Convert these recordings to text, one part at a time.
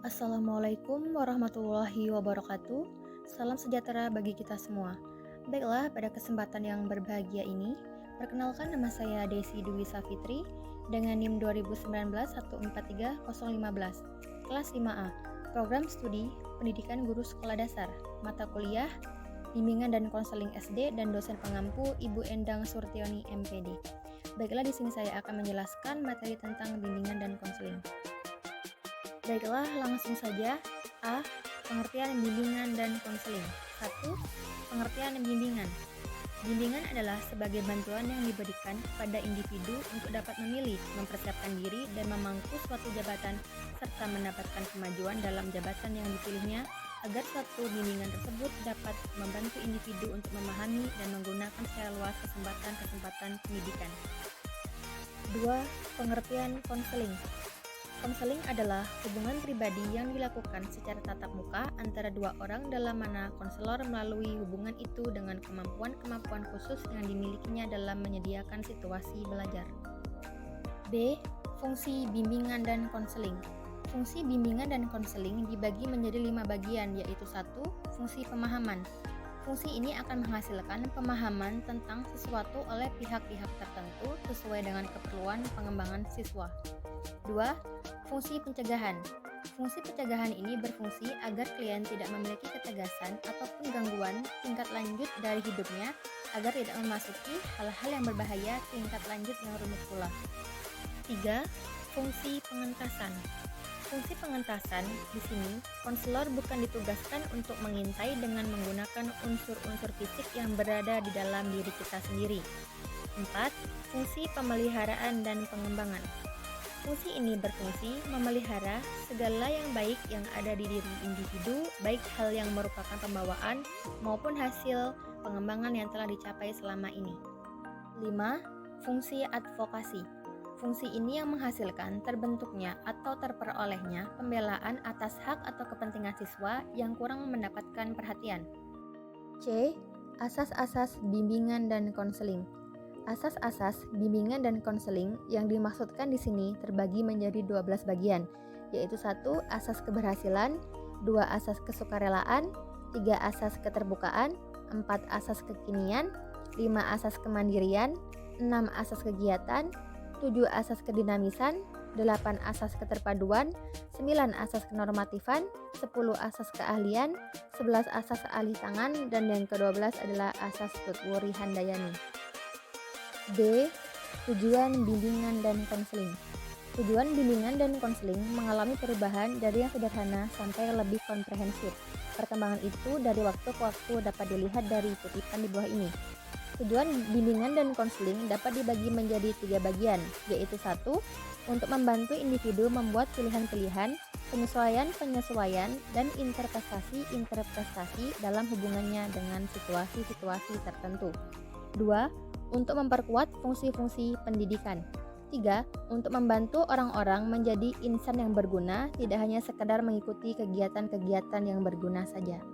Assalamualaikum warahmatullahi wabarakatuh. Salam sejahtera bagi kita semua. Baiklah, pada kesempatan yang berbahagia ini, perkenalkan nama saya Desi Dwi Safitri dengan NIM 2019 143015, kelas 5A, Program Studi Pendidikan Guru Sekolah Dasar, mata kuliah Bimbingan dan Konseling SD dan dosen pengampu Ibu Endang Surtioni MPD. Baiklah, di sini saya akan menjelaskan materi tentang bimbingan dan konseling. Baiklah, langsung saja. A. Pengertian bimbingan dan konseling. 1. Pengertian bimbingan. Bimbingan adalah sebagai bantuan yang diberikan kepada individu untuk dapat memilih, mempersiapkan diri, dan memangku suatu jabatan, serta mendapatkan kemajuan dalam jabatan yang dipilihnya, agar suatu bimbingan tersebut dapat membantu individu untuk memahami dan menggunakan secara luas kesempatan-kesempatan pendidikan. 2. Pengertian konseling. Konseling adalah hubungan pribadi yang dilakukan secara tatap muka antara dua orang dalam mana konselor melalui hubungan itu dengan kemampuan-kemampuan khusus yang dimilikinya dalam menyediakan situasi belajar. B. Fungsi bimbingan dan konseling. Fungsi bimbingan dan konseling dibagi menjadi 5 bagian, yaitu 1. Fungsi pemahaman. Fungsi ini akan menghasilkan pemahaman tentang sesuatu oleh pihak-pihak tertentu sesuai dengan keperluan pengembangan siswa. 2. Fungsi pencegahan. Fungsi pencegahan ini berfungsi agar klien tidak memiliki ketegasan ataupun gangguan tingkat lanjut dari hidupnya, agar tidak memasuki hal-hal yang berbahaya tingkat lanjut yang rumit pula. 3. Fungsi pengentasan. Fungsi pengentasan di sini, konselor bukan ditugaskan untuk mengintai dengan menggunakan unsur-unsur fisik yang berada di dalam diri kita sendiri. 4. Fungsi pemeliharaan dan pengembangan. Fungsi ini berfungsi memelihara segala yang baik yang ada di diri individu, baik hal yang merupakan pembawaan maupun hasil pengembangan yang telah dicapai selama ini. 5. Fungsi advokasi. Fungsi ini yang menghasilkan terbentuknya atau terperolehnya pembelaan atas hak atau kepentingan siswa yang kurang mendapatkan perhatian. C. Asas-asas bimbingan dan konseling. Asas-asas bimbingan dan konseling yang dimaksudkan di sini terbagi menjadi 12 bagian, yaitu 1. Asas keberhasilan, 2. Asas kesukarelaan, 3. Asas keterbukaan, 4. Asas kekinian, 5. Asas kemandirian, 6. Asas kegiatan, 7. Asas kedinamisan, 8. Asas keterpaduan, 9. Asas kenormatifan, 10. Asas keahlian, 11. Asas alih tangan, dan yang ke-12 adalah asas Tutwuri Handayani. D. Tujuan bimbingan dan konseling. Tujuan bimbingan dan konseling mengalami perubahan dari yang sederhana sampai lebih komprehensif. Perkembangan itu dari waktu ke waktu dapat dilihat dari kutipan di bawah ini. Tujuan bimbingan dan konseling dapat dibagi menjadi 3 bagian, yaitu 1. Untuk membantu individu membuat pilihan-pilihan, penyesuaian-penyesuaian, dan interpretasi-interpretasi dalam hubungannya dengan situasi-situasi tertentu. 2. Untuk memperkuat fungsi-fungsi pendidikan. 3. Untuk membantu orang-orang menjadi insan yang berguna, tidak hanya sekedar mengikuti kegiatan-kegiatan yang berguna saja.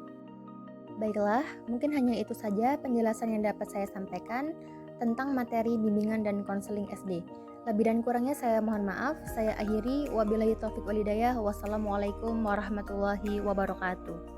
Baiklah, mungkin hanya itu saja penjelasan yang dapat saya sampaikan tentang materi bimbingan dan konseling SD. Lebih dan kurangnya saya mohon maaf. Saya akhiri, wabillahi taufiq walhidayah. Wassalamualaikum warahmatullahi wabarakatuh.